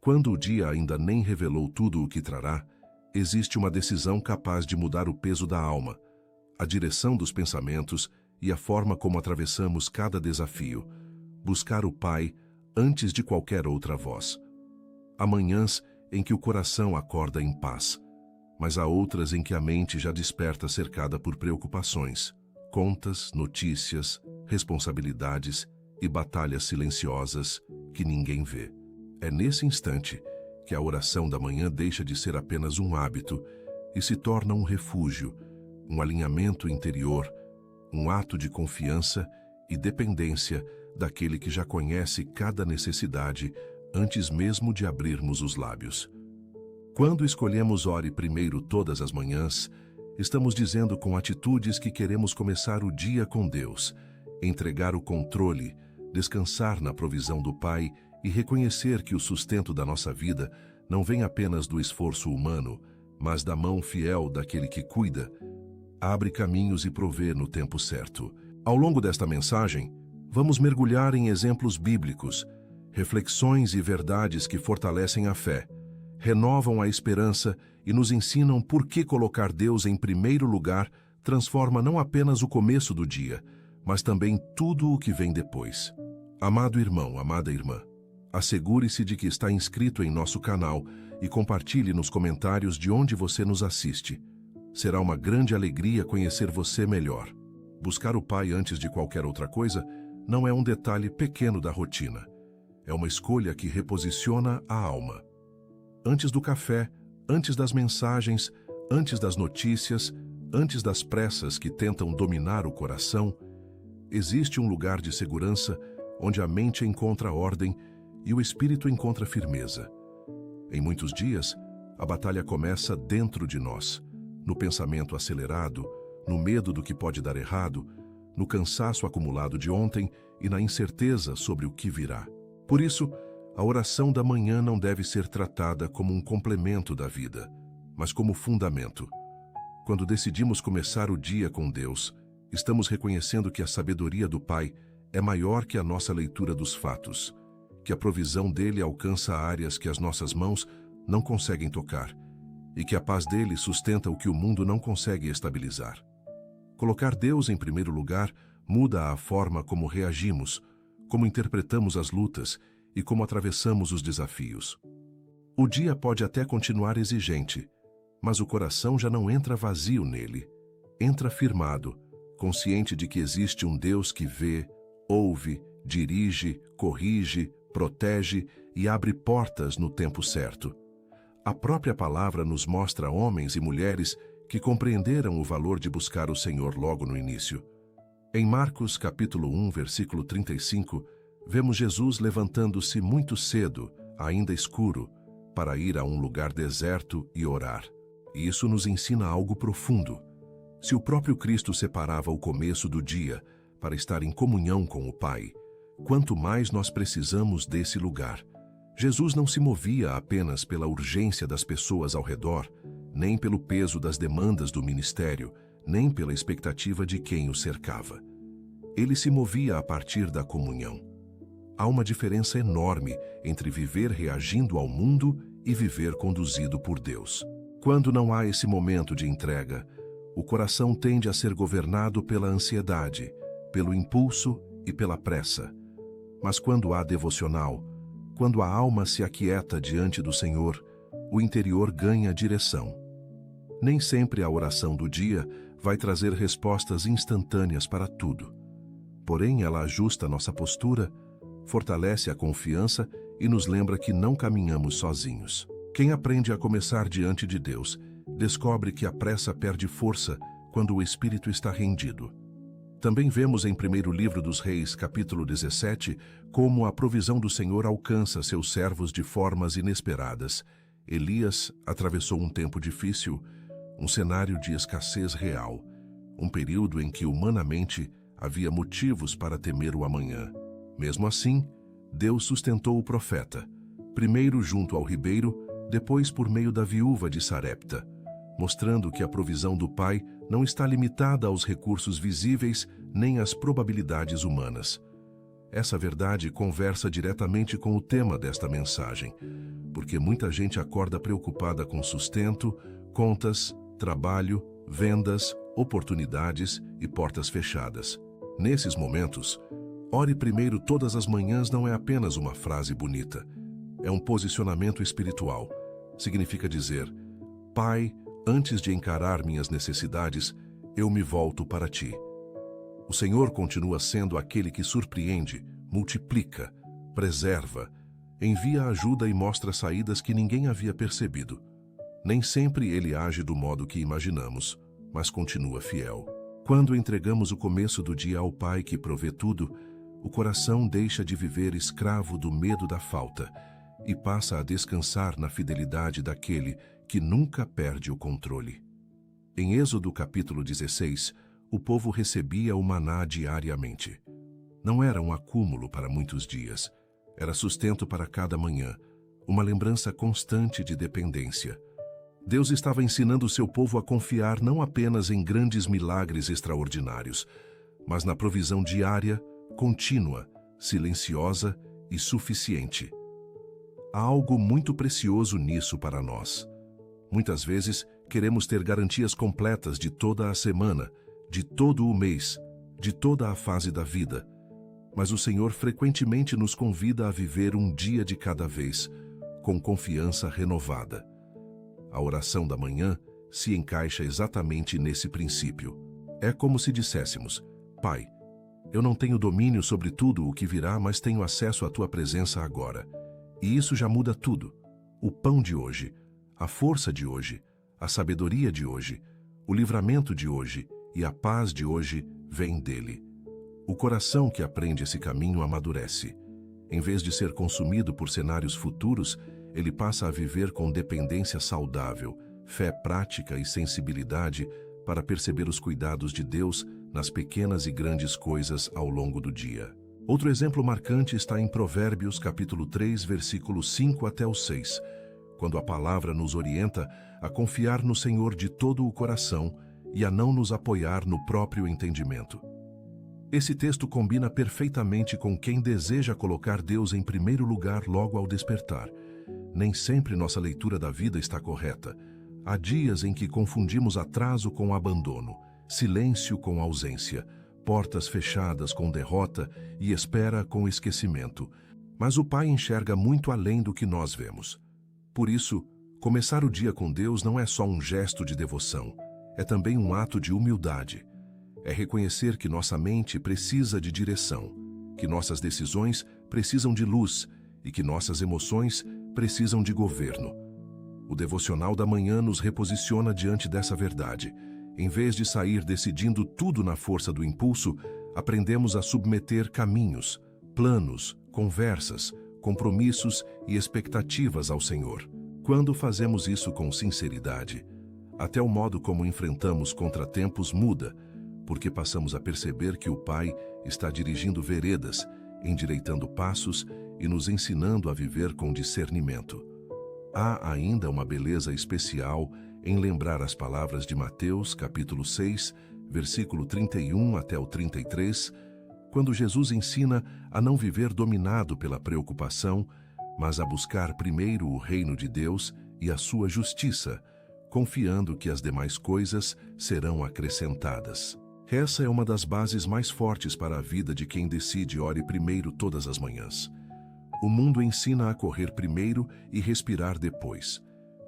Quando o dia ainda nem revelou tudo o que trará, existe uma decisão capaz de mudar o peso da alma, a direção dos pensamentos e a forma como atravessamos cada desafio: buscar o Pai antes de qualquer outra voz. Há manhãs em que o coração acorda em paz, mas há outras em que a mente já desperta cercada por preocupações, contas, notícias, responsabilidades e batalhas silenciosas que ninguém vê. É nesse instante que a oração da manhã deixa de ser apenas um hábito e se torna um refúgio, um alinhamento interior, um ato de confiança e dependência daquele que já conhece cada necessidade antes mesmo de abrirmos os lábios. Quando escolhemos ore primeiro todas as manhãs, estamos dizendo com atitudes que queremos começar o dia com Deus, entregar o controle, descansar na provisão do Pai e reconhecer que o sustento da nossa vida não vem apenas do esforço humano, mas da mão fiel daquele que cuida, abre caminhos e provê no tempo certo. Ao longo desta mensagem, vamos mergulhar em exemplos bíblicos, reflexões e verdades que fortalecem a fé, renovam a esperança e nos ensinam por que colocar Deus em primeiro lugar transforma não apenas o começo do dia, mas também tudo o que vem depois. Amado irmão, amada irmã, assegure-se de que está inscrito em nosso canal e compartilhe nos comentários de onde você nos assiste. Será uma grande alegria conhecer você melhor. Buscar o Pai antes de qualquer outra coisa não é um detalhe pequeno da rotina. É uma escolha que reposiciona a alma. Antes do café, antes das mensagens, antes das notícias, antes das pressas que tentam dominar o coração, existe um lugar de segurança onde a mente encontra ordem e o espírito encontra firmeza. Em muitos dias, a batalha começa dentro de nós, no pensamento acelerado, no medo do que pode dar errado, no cansaço acumulado de ontem e na incerteza sobre o que virá. Por isso, a oração da manhã não deve ser tratada como um complemento da vida, mas como fundamento. Quando decidimos começar o dia com Deus, estamos reconhecendo que a sabedoria do Pai é maior que a nossa leitura dos fatos, que a provisão dele alcança áreas que as nossas mãos não conseguem tocar, e que a paz dele sustenta o que o mundo não consegue estabilizar. Colocar Deus em primeiro lugar muda a forma como reagimos, como interpretamos as lutas e como atravessamos os desafios. O dia pode até continuar exigente, mas o coração já não entra vazio nele, entra firmado, consciente de que existe um Deus que vê, ouve, dirige, corrige, protege e abre portas no tempo certo. A própria palavra nos mostra homens e mulheres que compreenderam o valor de buscar o Senhor logo no início. Em Marcos capítulo 1, versículo 35, vemos Jesus levantando-se muito cedo, ainda escuro, para ir a um lugar deserto e orar. E isso nos ensina algo profundo. Se o próprio Cristo separava o começo do dia para estar em comunhão com o Pai, quanto mais nós precisamos desse lugar. Jesus não se movia apenas pela urgência das pessoas ao redor, nem pelo peso das demandas do ministério, nem pela expectativa de quem o cercava. Ele se movia a partir da comunhão. Há uma diferença enorme entre viver reagindo ao mundo e viver conduzido por Deus. Quando não há esse momento de entrega, o coração tende a ser governado pela ansiedade, pelo impulso e pela pressa. Mas quando há devocional, quando a alma se aquieta diante do Senhor, o interior ganha direção. Nem sempre a oração do dia vai trazer respostas instantâneas para tudo. Porém, ela ajusta nossa postura, fortalece a confiança e nos lembra que não caminhamos sozinhos. Quem aprende a começar diante de Deus, descobre que a pressa perde força quando o espírito está rendido. Também vemos em 1º Livro dos Reis, capítulo 17, como a provisão do Senhor alcança seus servos de formas inesperadas. Elias atravessou um tempo difícil, um cenário de escassez real, um período em que humanamente havia motivos para temer o amanhã. Mesmo assim, Deus sustentou o profeta, primeiro junto ao ribeiro, depois por meio da viúva de Sarepta, mostrando que a provisão do Pai não está limitada aos recursos visíveis nem às probabilidades humanas. Essa verdade conversa diretamente com o tema desta mensagem, porque muita gente acorda preocupada com sustento, contas, trabalho, vendas, oportunidades e portas fechadas. Nesses momentos, ore primeiro todas as manhãs não é apenas uma frase bonita. É um posicionamento espiritual. Significa dizer: Pai, antes de encarar minhas necessidades, eu me volto para Ti. O Senhor continua sendo aquele que surpreende, multiplica, preserva, envia ajuda e mostra saídas que ninguém havia percebido. Nem sempre Ele age do modo que imaginamos, mas continua fiel. Quando entregamos o começo do dia ao Pai que provê tudo, o coração deixa de viver escravo do medo da falta e passa a descansar na fidelidade daquele que nunca perde o controle. Em Êxodo capítulo 16, o povo recebia o maná diariamente. Não era um acúmulo para muitos dias, era sustento para cada manhã, uma lembrança constante de dependência. Deus estava ensinando o seu povo a confiar não apenas em grandes milagres extraordinários, mas na provisão diária, contínua, silenciosa e suficiente. Há algo muito precioso nisso para nós. Muitas vezes, queremos ter garantias completas de toda a semana, de todo o mês, de toda a fase da vida. Mas o Senhor frequentemente nos convida a viver um dia de cada vez, com confiança renovada. A oração da manhã se encaixa exatamente nesse princípio. É como se disséssemos: Pai, eu não tenho domínio sobre tudo o que virá, mas tenho acesso à Tua presença agora. E isso já muda tudo. O pão de hoje, a força de hoje, a sabedoria de hoje, o livramento de hoje e a paz de hoje vem dele. O coração que aprende esse caminho amadurece. Em vez de ser consumido por cenários futuros, ele passa a viver com dependência saudável, fé prática e sensibilidade para perceber os cuidados de Deus nas pequenas e grandes coisas ao longo do dia. Outro exemplo marcante está em Provérbios capítulo 3, versículos 5 até o 6, quando a palavra nos orienta a confiar no Senhor de todo o coração e a não nos apoiar no próprio entendimento. Esse texto combina perfeitamente com quem deseja colocar Deus em primeiro lugar logo ao despertar. Nem sempre nossa leitura da vida está correta. Há dias em que confundimos atraso com abandono, silêncio com ausência, portas fechadas com derrota e espera com esquecimento. Mas o Pai enxerga muito além do que nós vemos. Por isso, começar o dia com Deus não é só um gesto de devoção, é também um ato de humildade. É reconhecer que nossa mente precisa de direção, que nossas decisões precisam de luz e que nossas emoções precisam de governo. O devocional da manhã nos reposiciona diante dessa verdade. Em vez de sair decidindo tudo na força do impulso, aprendemos a submeter caminhos, planos, conversas, compromissos e expectativas ao Senhor. Quando fazemos isso com sinceridade, até o modo como enfrentamos contratempos muda, porque passamos a perceber que o Pai está dirigindo veredas, endireitando passos e nos ensinando a viver com discernimento. Há ainda uma beleza especial em lembrar as palavras de Mateus, capítulo 6, versículo 31 até o 33, quando Jesus ensina a não viver dominado pela preocupação, mas a buscar primeiro o reino de Deus e a sua justiça, confiando que as demais coisas serão acrescentadas. Essa é uma das bases mais fortes para a vida de quem decide ore primeiro todas as manhãs. O mundo ensina a correr primeiro e respirar depois.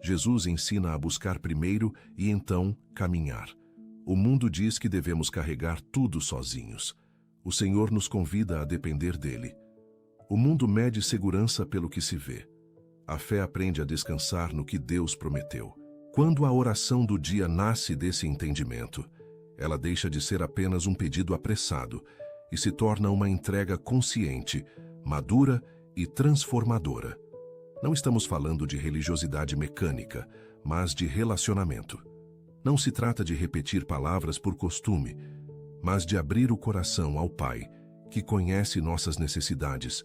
Jesus ensina a buscar primeiro e então caminhar. O mundo diz que devemos carregar tudo sozinhos. O Senhor nos convida a depender dele. O mundo mede segurança pelo que se vê. A fé aprende a descansar no que Deus prometeu. Quando a oração do dia nasce desse entendimento, ela deixa de ser apenas um pedido apressado e se torna uma entrega consciente, madura e transformadora. Não estamos falando de religiosidade mecânica, mas de relacionamento. Não se trata de repetir palavras por costume, mas de abrir o coração ao Pai, que conhece nossas necessidades,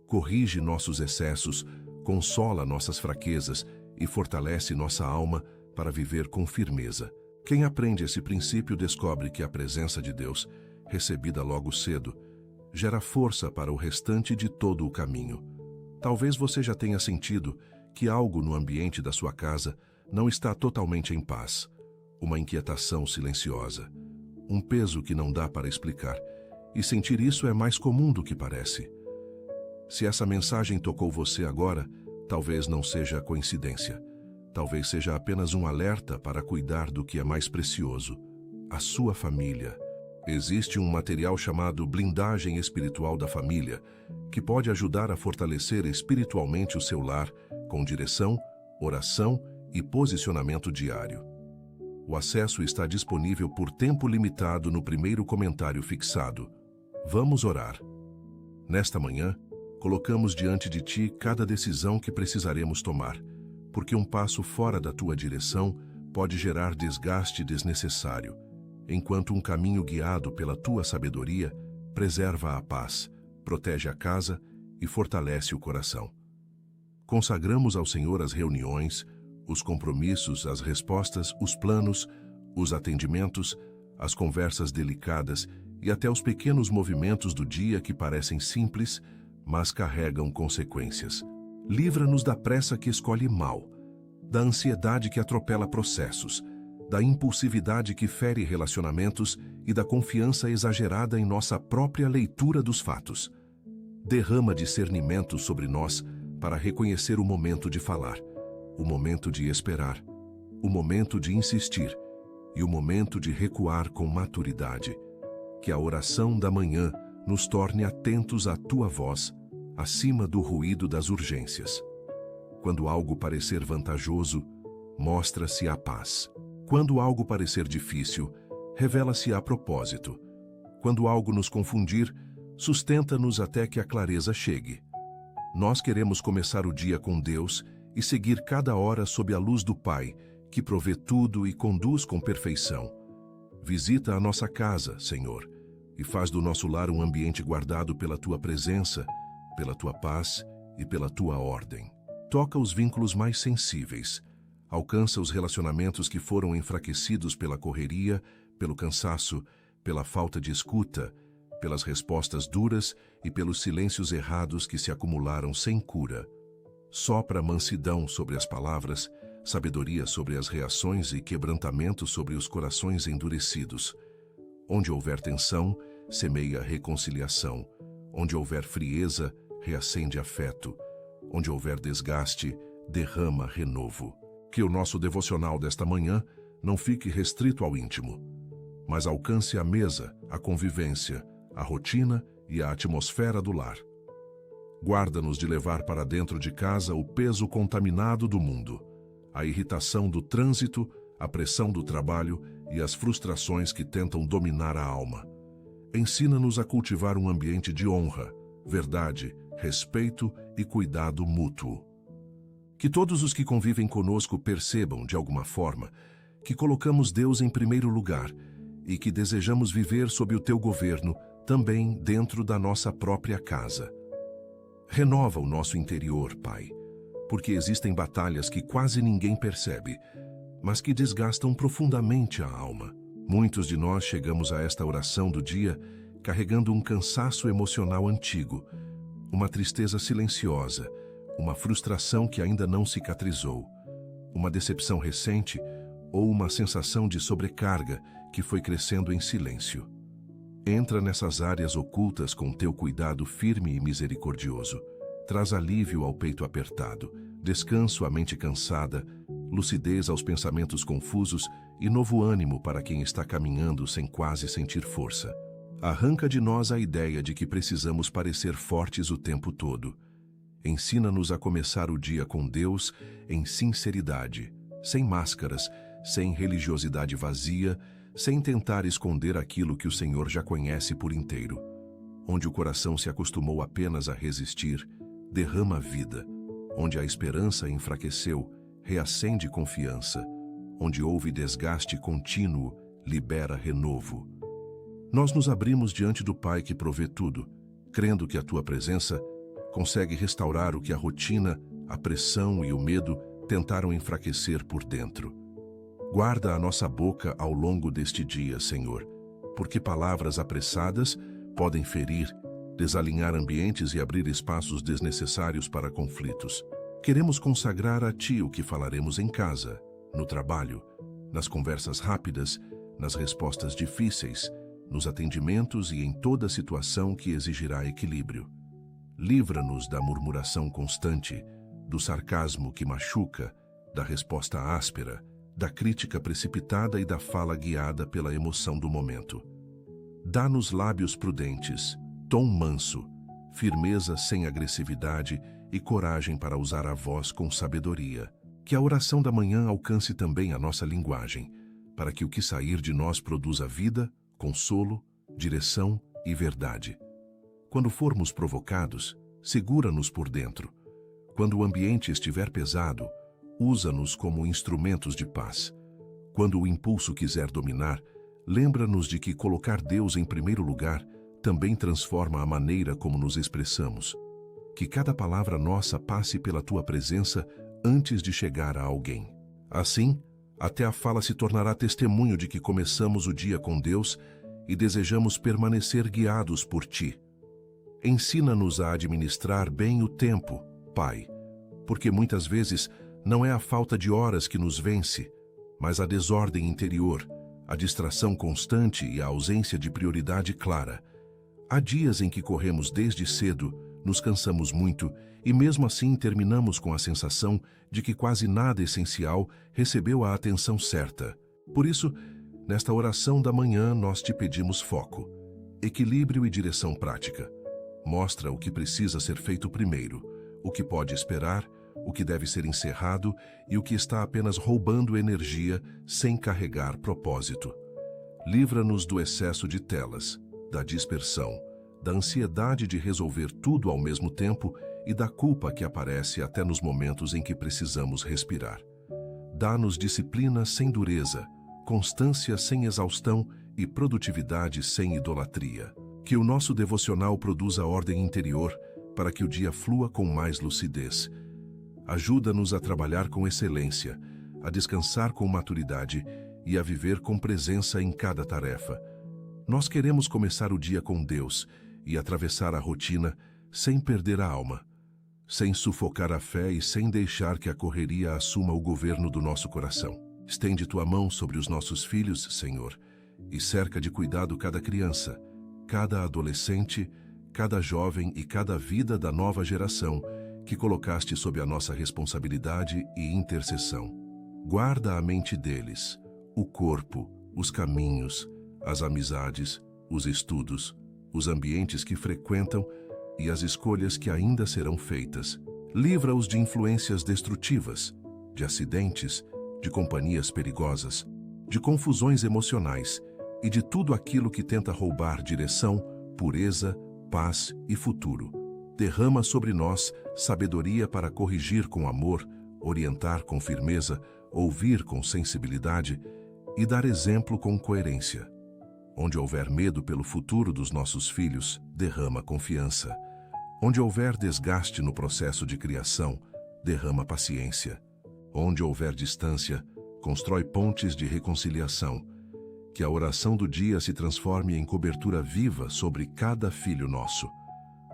corrige nossos excessos, consola nossas fraquezas e fortalece nossa alma para viver com firmeza. Quem aprende esse princípio descobre que a presença de Deus, recebida logo cedo, gera força para o restante de todo o caminho. Talvez você já tenha sentido que algo no ambiente da sua casa não está totalmente em paz. Uma inquietação silenciosa, um peso que não dá para explicar, e sentir isso é mais comum do que parece. Se essa mensagem tocou você agora, talvez não seja coincidência. Talvez seja apenas um alerta para cuidar do que é mais precioso, a sua família. Existe um material chamado Blindagem Espiritual da Família, que pode ajudar a fortalecer espiritualmente o seu lar, com direção, oração e posicionamento diário. O acesso está disponível por tempo limitado no primeiro comentário fixado. Vamos orar. Nesta manhã, colocamos diante de Ti cada decisão que precisaremos tomar, porque um passo fora da Tua direção pode gerar desgaste desnecessário, enquanto um caminho guiado pela Tua sabedoria preserva a paz, protege a casa e fortalece o coração. Consagramos ao Senhor as reuniões, os compromissos, as respostas, os planos, os atendimentos, as conversas delicadas e até os pequenos movimentos do dia que parecem simples, mas carregam consequências. Livra-nos da pressa que escolhe mal, da ansiedade que atropela processos, da impulsividade que fere relacionamentos e da confiança exagerada em nossa própria leitura dos fatos. Derrama discernimento sobre nós para reconhecer o momento de falar, o momento de esperar, o momento de insistir e o momento de recuar com maturidade. Que a oração da manhã nos torne atentos à Tua voz, acima do ruído das urgências. Quando algo parecer vantajoso, mostra-se a paz. Quando algo parecer difícil, revela-se a propósito. Quando algo nos confundir, sustenta-nos até que a clareza chegue. Nós queremos começar o dia com Deus e seguir cada hora sob a luz do Pai, que provê tudo e conduz com perfeição. Visita a nossa casa, Senhor, e faz do nosso lar um ambiente guardado pela Tua presença, pela Tua paz e pela Tua ordem. Toca os vínculos mais sensíveis, alcança os relacionamentos que foram enfraquecidos pela correria, pelo cansaço, pela falta de escuta, pelas respostas duras e pelos silêncios errados que se acumularam sem cura. Sopra mansidão sobre as palavras, sabedoria sobre as reações e quebrantamento sobre os corações endurecidos. Onde houver tensão, semeia reconciliação. Onde houver frieza, reacende afeto. Onde houver desgaste, derrama renovo. Que o nosso devocional desta manhã não fique restrito ao íntimo, mas alcance a mesa, a convivência, a rotina e a atmosfera do lar. Guarda-nos de levar para dentro de casa o peso contaminado do mundo, a irritação do trânsito, a pressão do trabalho e as frustrações que tentam dominar a alma. Ensina-nos a cultivar um ambiente de honra, verdade, respeito e cuidado mútuo. Que todos os que convivem conosco percebam, de alguma forma, que colocamos Deus em primeiro lugar e que desejamos viver sob o Teu governo também dentro da nossa própria casa. Renova o nosso interior, Pai, porque existem batalhas que quase ninguém percebe, mas que desgastam profundamente a alma. Muitos de nós chegamos a esta oração do dia carregando um cansaço emocional antigo, uma tristeza silenciosa, uma frustração que ainda não cicatrizou, uma decepção recente ou uma sensação de sobrecarga que foi crescendo em silêncio. Entra nessas áreas ocultas com Teu cuidado firme e misericordioso. Traz alívio ao peito apertado, descanso à mente cansada, lucidez aos pensamentos confusos e novo ânimo para quem está caminhando sem quase sentir força. Arranca de nós a ideia de que precisamos parecer fortes o tempo todo. Ensina-nos a começar o dia com Deus em sinceridade, sem máscaras, sem religiosidade vazia, sem tentar esconder aquilo que o Senhor já conhece por inteiro. Onde o coração se acostumou apenas a resistir, derrama vida. Onde a esperança enfraqueceu, reacende confiança. Onde houve desgaste contínuo, libera renovo. Nós nos abrimos diante do Pai que provê tudo, crendo que a Tua presença consegue restaurar o que a rotina, a pressão e o medo tentaram enfraquecer por dentro. Guarda a nossa boca ao longo deste dia, Senhor, porque palavras apressadas podem ferir, desalinhar ambientes e abrir espaços desnecessários para conflitos. Queremos consagrar a Ti o que falaremos em casa, no trabalho, nas conversas rápidas, nas respostas difíceis, nos atendimentos e em toda situação que exigirá equilíbrio. Livra-nos da murmuração constante, do sarcasmo que machuca, da resposta áspera, da crítica precipitada e da fala guiada pela emoção do momento. Dá-nos lábios prudentes, tom manso, firmeza sem agressividade e coragem para usar a voz com sabedoria. Que a oração da manhã alcance também a nossa linguagem, para que o que sair de nós produza vida, consolo, direção e verdade. Quando formos provocados, segura-nos por dentro. Quando o ambiente estiver pesado, usa-nos como instrumentos de paz. Quando o impulso quiser dominar, lembra-nos de que colocar Deus em primeiro lugar também transforma a maneira como nos expressamos. Que cada palavra nossa passe pela Tua presença antes de chegar a alguém. Assim, até a fala se tornará testemunho de que começamos o dia com Deus e desejamos permanecer guiados por Ti. Ensina-nos a administrar bem o tempo, Pai, porque muitas vezes não é a falta de horas que nos vence, mas a desordem interior, a distração constante e a ausência de prioridade clara. Há dias em que corremos desde cedo, nos cansamos muito e mesmo assim terminamos com a sensação de que quase nada essencial recebeu a atenção certa. Por isso, nesta oração da manhã nós te pedimos foco, equilíbrio e direção prática. Mostra o que precisa ser feito primeiro, o que pode esperar, o que deve ser encerrado e o que está apenas roubando energia sem carregar propósito. Livra-nos do excesso de telas, da dispersão, da ansiedade de resolver tudo ao mesmo tempo e da culpa que aparece até nos momentos em que precisamos respirar. Dá-nos disciplina sem dureza, constância sem exaustão e produtividade sem idolatria. Que o nosso devocional produza ordem interior para que o dia flua com mais lucidez. Ajuda-nos a trabalhar com excelência, a descansar com maturidade e a viver com presença em cada tarefa. Nós queremos começar o dia com Deus e atravessar a rotina sem perder a alma, sem sufocar a fé e sem deixar que a correria assuma o governo do nosso coração. Estende Tua mão sobre os nossos filhos, Senhor, e cerca de cuidado cada criança, cada adolescente, cada jovem e cada vida da nova geração que colocaste sob a nossa responsabilidade e intercessão. Guarda a mente deles, o corpo, os caminhos, as amizades, os estudos, os ambientes que frequentam e as escolhas que ainda serão feitas. Livra-os de influências destrutivas, de acidentes, de companhias perigosas, de confusões emocionais e de tudo aquilo que tenta roubar direção, pureza, paz e futuro. Derrama sobre nós sabedoria para corrigir com amor, orientar com firmeza, ouvir com sensibilidade e dar exemplo com coerência. Onde houver medo pelo futuro dos nossos filhos, derrama confiança. Onde houver desgaste no processo de criação, derrama paciência. Onde houver distância, constrói pontes de reconciliação. Que a oração do dia se transforme em cobertura viva sobre cada filho nosso.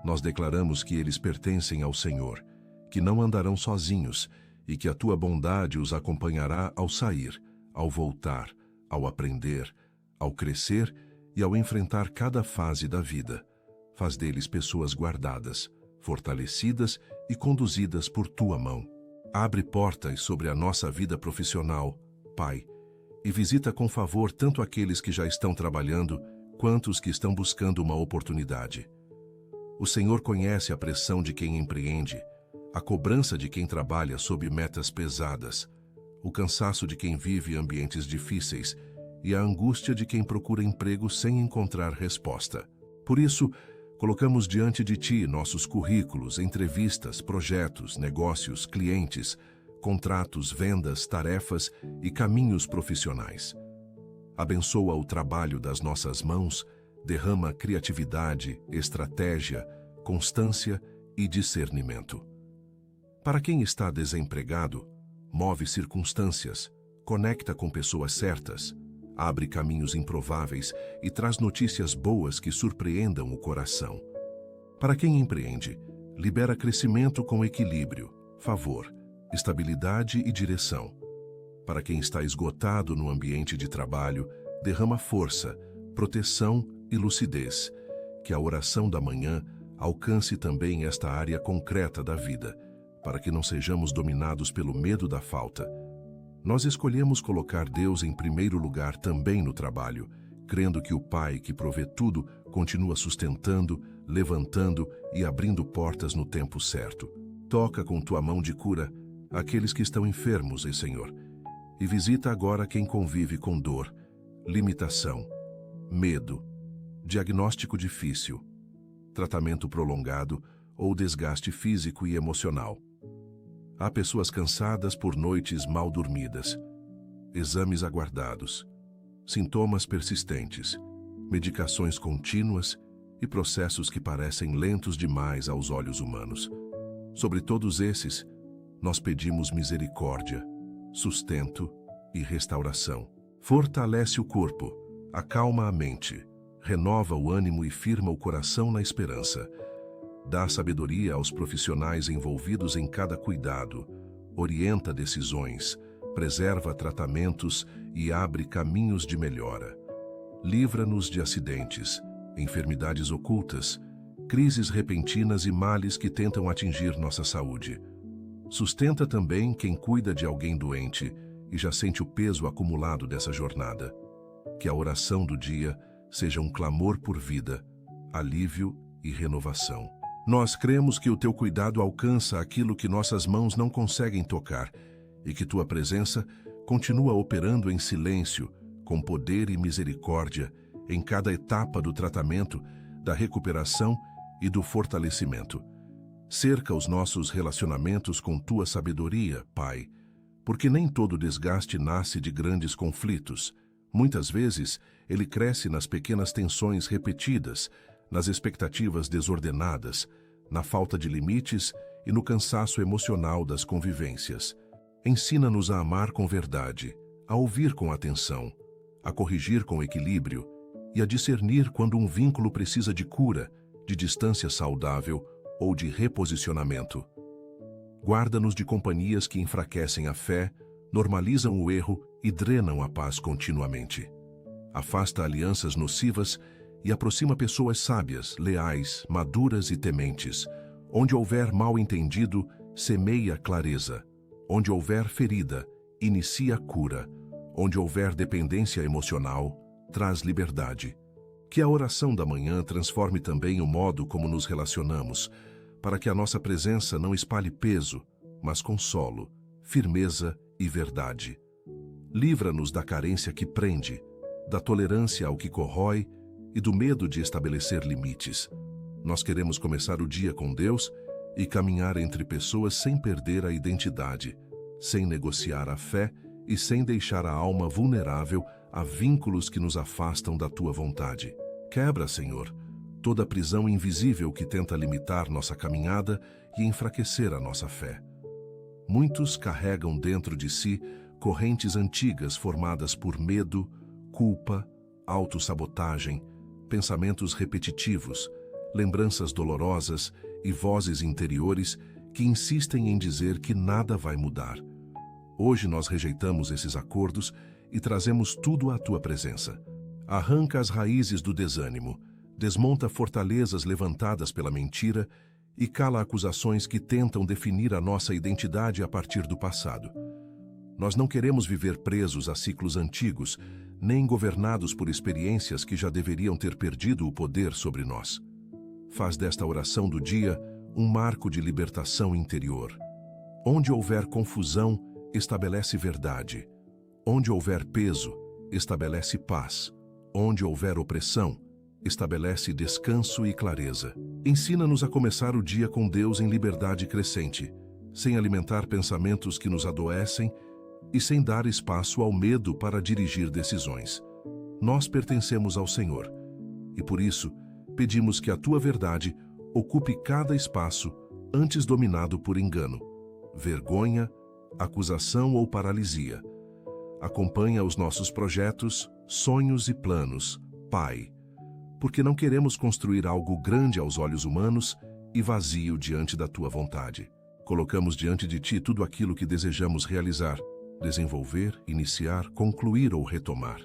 Nós declaramos que eles pertencem ao Senhor, que não andarão sozinhos e que a Tua bondade os acompanhará ao sair, ao voltar, ao aprender, ao crescer e ao enfrentar cada fase da vida. Faz deles pessoas guardadas, fortalecidas e conduzidas por Tua mão. Abre portas sobre a nossa vida profissional, Pai, e visita com favor tanto aqueles que já estão trabalhando, quanto os que estão buscando uma oportunidade. O Senhor conhece a pressão de quem empreende, a cobrança de quem trabalha sob metas pesadas, o cansaço de quem vive ambientes difíceis e a angústia de quem procura emprego sem encontrar resposta. Por isso, colocamos diante de Ti nossos currículos, entrevistas, projetos, negócios, clientes, contratos, vendas, tarefas e caminhos profissionais. Abençoa o trabalho das nossas mãos, derrama criatividade, estratégia, constância e discernimento. Para quem está desempregado, move circunstâncias, conecta com pessoas certas, abre caminhos improváveis e traz notícias boas que surpreendam o coração. Para quem empreende, libera crescimento com equilíbrio, favor, estabilidade e direção. Para quem está esgotado no ambiente de trabalho, derrama força, proteção e lucidez. Que a oração da manhã alcance também esta área concreta da vida, para que não sejamos dominados pelo medo da falta. Nós escolhemos colocar Deus em primeiro lugar também no trabalho, crendo que o Pai que provê tudo continua sustentando, levantando e abrindo portas no tempo certo. Toca com tua mão de cura aqueles que estão enfermos, Senhor, e visita agora quem convive com dor, limitação, medo, diagnóstico difícil, tratamento prolongado ou desgaste físico e emocional. Há pessoas cansadas por noites mal dormidas, exames aguardados, sintomas persistentes, medicações contínuas e processos que parecem lentos demais aos olhos humanos. Sobre todos esses, nós pedimos misericórdia, sustento e restauração. Fortalece o corpo, acalma a mente, renova o ânimo e firma o coração na esperança. Dá sabedoria aos profissionais envolvidos em cada cuidado, orienta decisões, preserva tratamentos e abre caminhos de melhora. Livra-nos de acidentes, enfermidades ocultas, crises repentinas e males que tentam atingir nossa saúde. Sustenta também quem cuida de alguém doente e já sente o peso acumulado dessa jornada. Que a oração do dia seja um clamor por vida, alívio e renovação. Nós cremos que o teu cuidado alcança aquilo que nossas mãos não conseguem tocar e que tua presença continua operando em silêncio, com poder e misericórdia, em cada etapa do tratamento, da recuperação e do fortalecimento. Cerca os nossos relacionamentos com tua sabedoria, Pai, porque nem todo desgaste nasce de grandes conflitos. Muitas vezes, ele cresce nas pequenas tensões repetidas, nas expectativas desordenadas, na falta de limites e no cansaço emocional das convivências. Ensina-nos a amar com verdade, a ouvir com atenção, a corrigir com equilíbrio e a discernir quando um vínculo precisa de cura, de distância saudável ou de reposicionamento. Guarda-nos de companhias que enfraquecem a fé, normalizam o erro e drenam a paz continuamente. Afasta alianças nocivas e aproxima pessoas sábias, leais, maduras e tementes. Onde houver mal-entendido, semeia clareza. Onde houver ferida, inicia cura. Onde houver dependência emocional, traz liberdade. Que a oração da manhã transforme também o modo como nos relacionamos, para que a nossa presença não espalhe peso, mas consolo, firmeza e verdade. Livra-nos da carência que prende, da tolerância ao que corrói e do medo de estabelecer limites. Nós queremos começar o dia com Deus e caminhar entre pessoas sem perder a identidade, sem negociar a fé e sem deixar a alma vulnerável a vínculos que nos afastam da tua vontade. Quebra, Senhor, toda prisão invisível que tenta limitar nossa caminhada e enfraquecer a nossa fé. Muitos carregam dentro de si correntes antigas formadas por medo, culpa, autossabotagem, pensamentos repetitivos, lembranças dolorosas e vozes interiores que insistem em dizer que nada vai mudar. Hoje nós rejeitamos esses acordos e trazemos tudo à tua presença. Arranca as raízes do desânimo, desmonta fortalezas levantadas pela mentira e cala acusações que tentam definir a nossa identidade a partir do passado. Nós não queremos viver presos a ciclos antigos, nem governados por experiências que já deveriam ter perdido o poder sobre nós. Faz desta oração do dia um marco de libertação interior. Onde houver confusão, estabelece verdade. Onde houver peso, estabelece paz. Onde houver opressão, estabelece descanso e clareza. Ensina-nos a começar o dia com Deus em liberdade crescente, sem alimentar pensamentos que nos adoecem e sem dar espaço ao medo para dirigir decisões. Nós pertencemos ao Senhor e, por isso, pedimos que a tua verdade ocupe cada espaço antes dominado por engano, vergonha, acusação ou paralisia. Acompanha os nossos projetos, sonhos e planos, Pai. porque não queremos construir algo grande aos olhos humanos e vazio diante da tua vontade. Colocamos diante de ti tudo aquilo que desejamos realizar, desenvolver, iniciar, concluir ou retomar.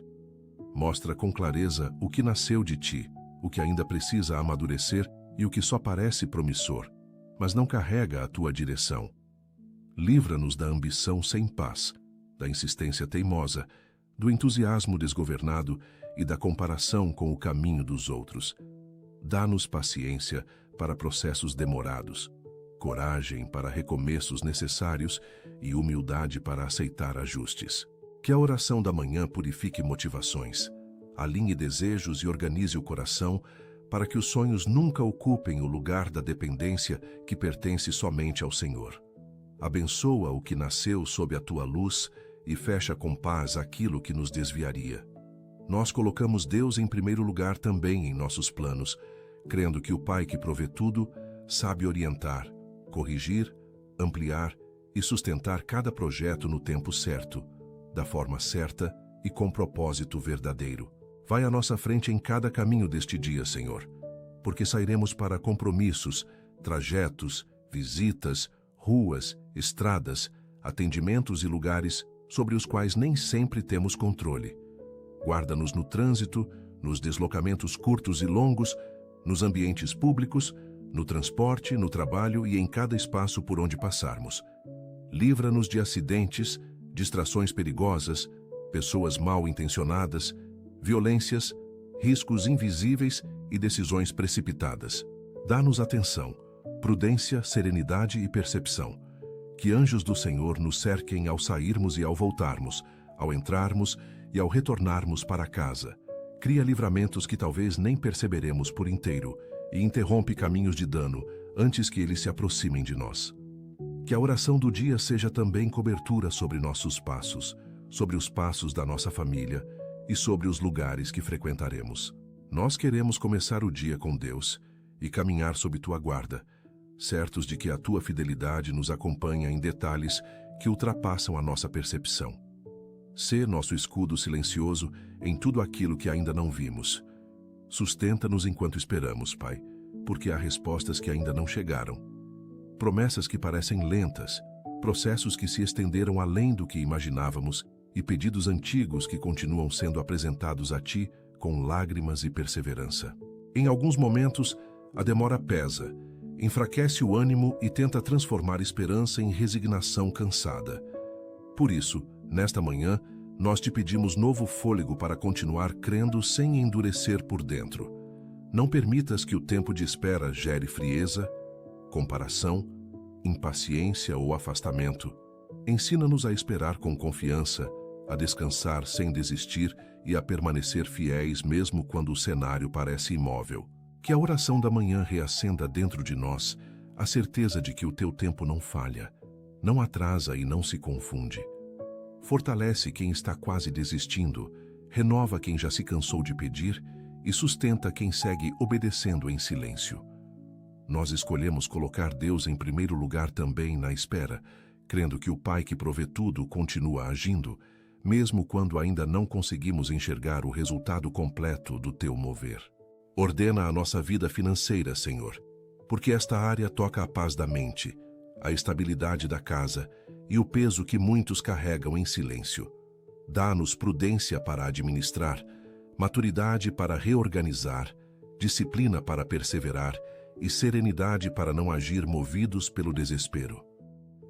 Mostra com clareza o que nasceu de ti, o que ainda precisa amadurecer e o que só parece promissor, mas não carrega a tua direção. Livra-nos da ambição sem paz, da insistência teimosa, do entusiasmo desgovernado e da comparação com o caminho dos outros. Dá-nos paciência para processos demorados, coragem para recomeços necessários e humildade para aceitar ajustes. Que a oração da manhã purifique motivações, alinhe desejos e organize o coração para que os sonhos nunca ocupem o lugar da dependência que pertence somente ao Senhor. Abençoa o que nasceu sob a tua luz e fecha com paz aquilo que nos desviaria. Nós colocamos Deus em primeiro lugar também em nossos planos, crendo que o Pai que provê tudo sabe orientar, corrigir, ampliar e sustentar cada projeto no tempo certo, da forma certa e com propósito verdadeiro. Vai à nossa frente em cada caminho deste dia, Senhor, porque sairemos para compromissos, trajetos, visitas, ruas, estradas, atendimentos e lugares sobre os quais nem sempre temos controle. Guarda-nos no trânsito, nos deslocamentos curtos e longos, nos ambientes públicos, no transporte, no trabalho e em cada espaço por onde passarmos. Livra-nos de acidentes, distrações perigosas, pessoas mal intencionadas, violências, riscos invisíveis e decisões precipitadas. Dá-nos atenção, prudência, serenidade e percepção. Que anjos do Senhor nos cerquem ao sairmos e ao voltarmos, ao entrarmos e ao retornarmos para casa. Cria livramentos que talvez nem perceberemos por inteiro e interrompe caminhos de dano antes que eles se aproximem de nós. Que a oração do dia seja também cobertura sobre nossos passos, sobre os passos da nossa família e sobre os lugares que frequentaremos. Nós queremos começar o dia com Deus e caminhar sob tua guarda, certos de que a tua fidelidade nos acompanha em detalhes que ultrapassam a nossa percepção. Sê nosso escudo silencioso em tudo aquilo que ainda não vimos. Sustenta-nos enquanto esperamos, Pai, porque há respostas que ainda não chegaram. Promessas que parecem lentas, processos que se estenderam além do que imaginávamos e pedidos antigos que continuam sendo apresentados a Ti com lágrimas e perseverança. Em alguns momentos, a demora pesa, enfraquece o ânimo e tenta transformar esperança em resignação cansada. Por isso, nesta manhã, nós te pedimos novo fôlego para continuar crendo sem endurecer por dentro. Não permitas que o tempo de espera gere frieza, comparação, impaciência ou afastamento. Ensina-nos a esperar com confiança, a descansar sem desistir e a permanecer fiéis mesmo quando o cenário parece imóvel. Que a oração da manhã reacenda dentro de nós a certeza de que o teu tempo não falha, não atrasa e não se confunde. Fortalece quem está quase desistindo, renova quem já se cansou de pedir e sustenta quem segue obedecendo em silêncio. Nós escolhemos colocar Deus em primeiro lugar também na espera, crendo que o Pai que provê tudo continua agindo, mesmo quando ainda não conseguimos enxergar o resultado completo do teu mover. Ordena a nossa vida financeira, Senhor, porque esta área toca a paz da mente, a estabilidade da casa e o peso que muitos carregam em silêncio. Dá-nos prudência para administrar, maturidade para reorganizar, disciplina para perseverar e serenidade para não agir movidos pelo desespero.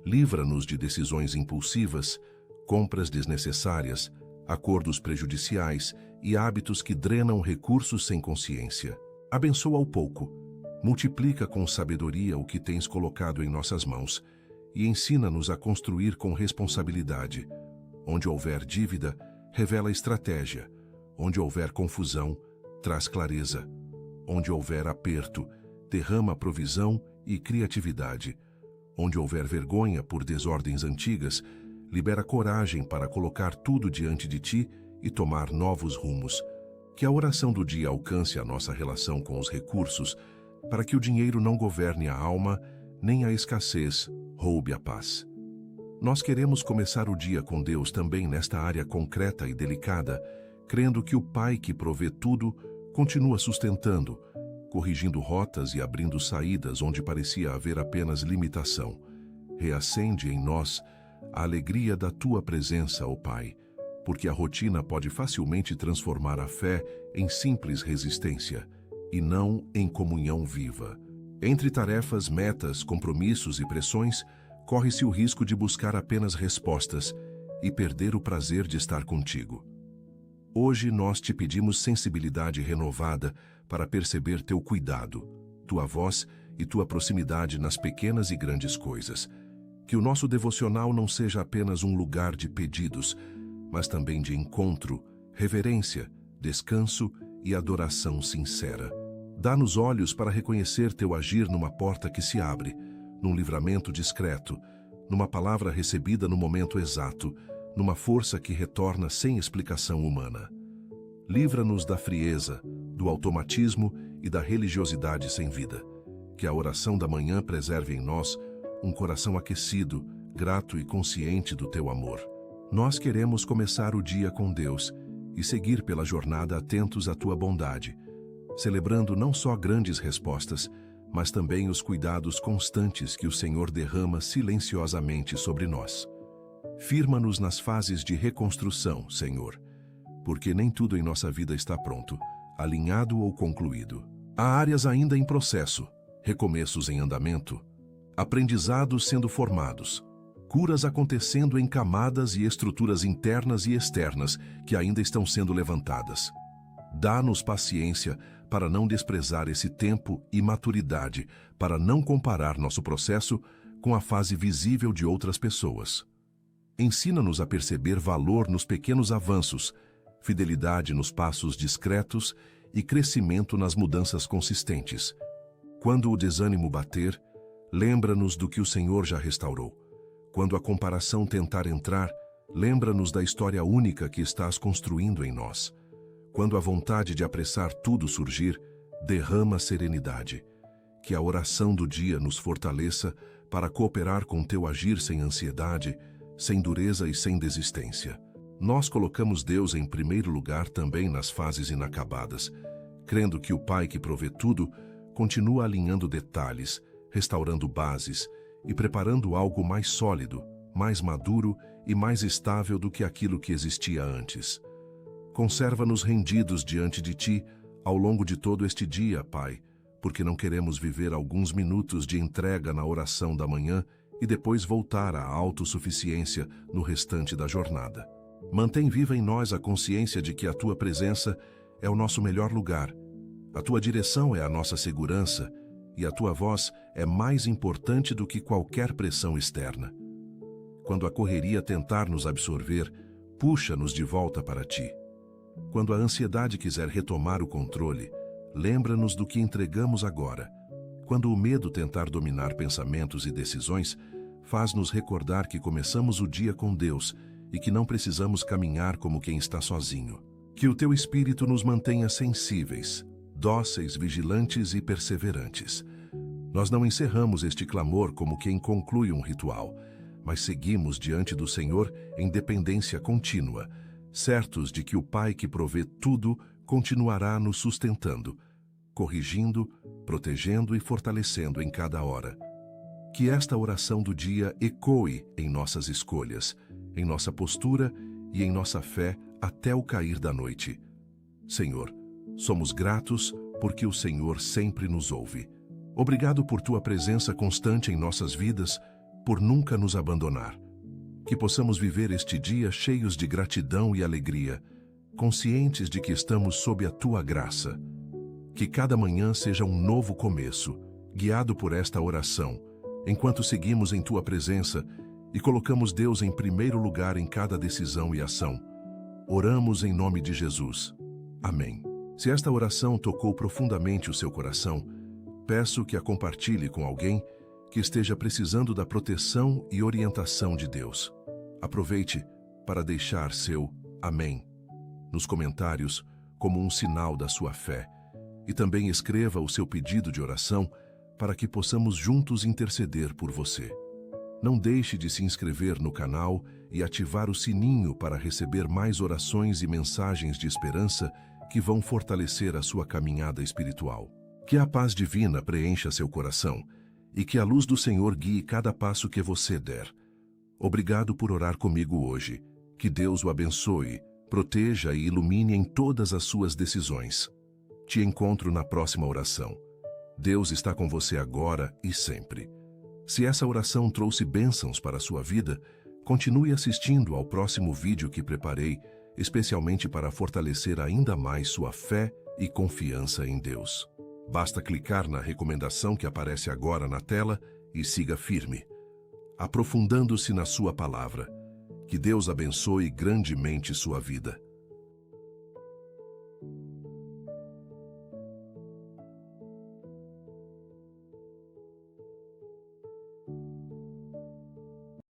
Livra-nos de decisões impulsivas, compras desnecessárias, acordos prejudiciais e hábitos que drenam recursos sem consciência. Abençoa ao pouco, multiplica com sabedoria o que tens colocado em nossas mãos e ensina-nos a construir com responsabilidade. Onde houver dívida, revela estratégia. Onde houver confusão, traz clareza. Onde houver aperto, derrama provisão e criatividade. Onde houver vergonha por desordens antigas, libera coragem para colocar tudo diante de ti e tomar novos rumos. Que a oração do dia alcance a nossa relação com os recursos, para que o dinheiro não governe a alma, nem a escassez roube a paz. Nós queremos começar o dia com Deus também nesta área concreta e delicada, crendo que o Pai que provê tudo Continua sustentando, corrigindo rotas e abrindo saídas onde parecia haver apenas limitação. Reacende em nós a alegria da tua presença, ó Pai, porque a rotina pode facilmente transformar a fé em simples resistência e não em comunhão viva. Entre tarefas, metas, compromissos e pressões, corre-se o risco de buscar apenas respostas e perder o prazer de estar contigo. Hoje nós te pedimos sensibilidade renovada para perceber teu cuidado, tua voz e tua proximidade nas pequenas e grandes coisas. Que o nosso devocional não seja apenas um lugar de pedidos, mas também de encontro, reverência, descanso e adoração sincera. Dá-nos olhos para reconhecer teu agir numa porta que se abre, num livramento discreto, numa palavra recebida no momento exato, numa força que retorna sem explicação humana. Livra-nos da frieza, do automatismo e da religiosidade sem vida. Que a oração da manhã preserve em nós um coração aquecido, grato e consciente do teu amor. Nós queremos começar o dia com Deus e seguir pela jornada atentos à tua bondade, celebrando não só grandes respostas, mas também os cuidados constantes que o Senhor derrama silenciosamente sobre nós. Firma-nos nas fases de reconstrução, Senhor, porque nem tudo em nossa vida está pronto, alinhado ou concluído. Há áreas ainda em processo, recomeços em andamento, aprendizados sendo formados, curas acontecendo em camadas e estruturas internas e externas que ainda estão sendo levantadas. Dá-nos paciência para não desprezar esse tempo e maturidade, para não comparar nosso processo com a fase visível de outras pessoas. Ensina-nos a perceber valor nos pequenos avanços, fidelidade nos passos discretos e crescimento nas mudanças consistentes. Quando o desânimo bater, lembra-nos do que o Senhor já restaurou. Quando a comparação tentar entrar, lembra-nos da história única que estás construindo em nós. Quando a vontade de apressar tudo surgir, derrama serenidade. Que a oração do dia nos fortaleça para cooperar com teu agir sem ansiedade, sem dureza e sem desistência. Nós colocamos Deus em primeiro lugar também nas fases inacabadas, crendo que o Pai que provê tudo continua alinhando detalhes, restaurando bases e preparando algo mais sólido, mais maduro e mais estável do que aquilo que existia antes. Conserva-nos rendidos diante de Ti ao longo de todo este dia, Pai, porque não queremos viver alguns minutos de entrega na oração da manhã e depois voltar à autossuficiência no restante da jornada. Mantém viva em nós a consciência de que a Tua presença é o nosso melhor lugar, a Tua direção é a nossa segurança e a Tua voz é mais importante do que qualquer pressão externa. Quando a correria tentar nos absorver, puxa-nos de volta para Ti. Quando a ansiedade quiser retomar o controle, lembra-nos do que entregamos agora. Quando o medo tentar dominar pensamentos e decisões, faz-nos recordar que começamos o dia com Deus e que não precisamos caminhar como quem está sozinho. Que o Teu Espírito nos mantenha sensíveis, dóceis, vigilantes e perseverantes. Nós não encerramos este clamor como quem conclui um ritual, mas seguimos diante do Senhor em dependência contínua, certos de que o Pai que provê tudo continuará nos sustentando, corrigindo, protegendo e fortalecendo em cada hora. Que esta oração do dia ecoe em nossas escolhas, em nossa postura e em nossa fé até o cair da noite. Senhor, somos gratos porque o Senhor sempre nos ouve. Obrigado por Tua presença constante em nossas vidas, por nunca nos abandonar. Que possamos viver este dia cheios de gratidão e alegria, conscientes de que estamos sob a Tua graça. Que cada manhã seja um novo começo, guiado por esta oração, enquanto seguimos em Tua presença e colocamos Deus em primeiro lugar em cada decisão e ação. Oramos em nome de Jesus. Amém. Se esta oração tocou profundamente o seu coração, peço que a compartilhe com alguém que esteja precisando da proteção e orientação de Deus. Aproveite para deixar seu amém nos comentários como um sinal da sua fé e também escreva o seu pedido de oração para que possamos juntos interceder por você. Não deixe de se inscrever no canal e ativar o sininho para receber mais orações e mensagens de esperança que vão fortalecer a sua caminhada espiritual. Que a paz divina preencha seu coração e que a luz do Senhor guie cada passo que você der. Obrigado por orar comigo hoje. Que Deus o abençoe, proteja e ilumine em todas as suas decisões. Te encontro na próxima oração. Deus está com você agora e sempre. Se essa oração trouxe bênçãos para a sua vida, continue assistindo ao próximo vídeo que preparei, especialmente para fortalecer ainda mais sua fé e confiança em Deus. Basta clicar na recomendação que aparece agora na tela e siga firme, aprofundando-se na sua palavra. Que Deus abençoe grandemente sua vida.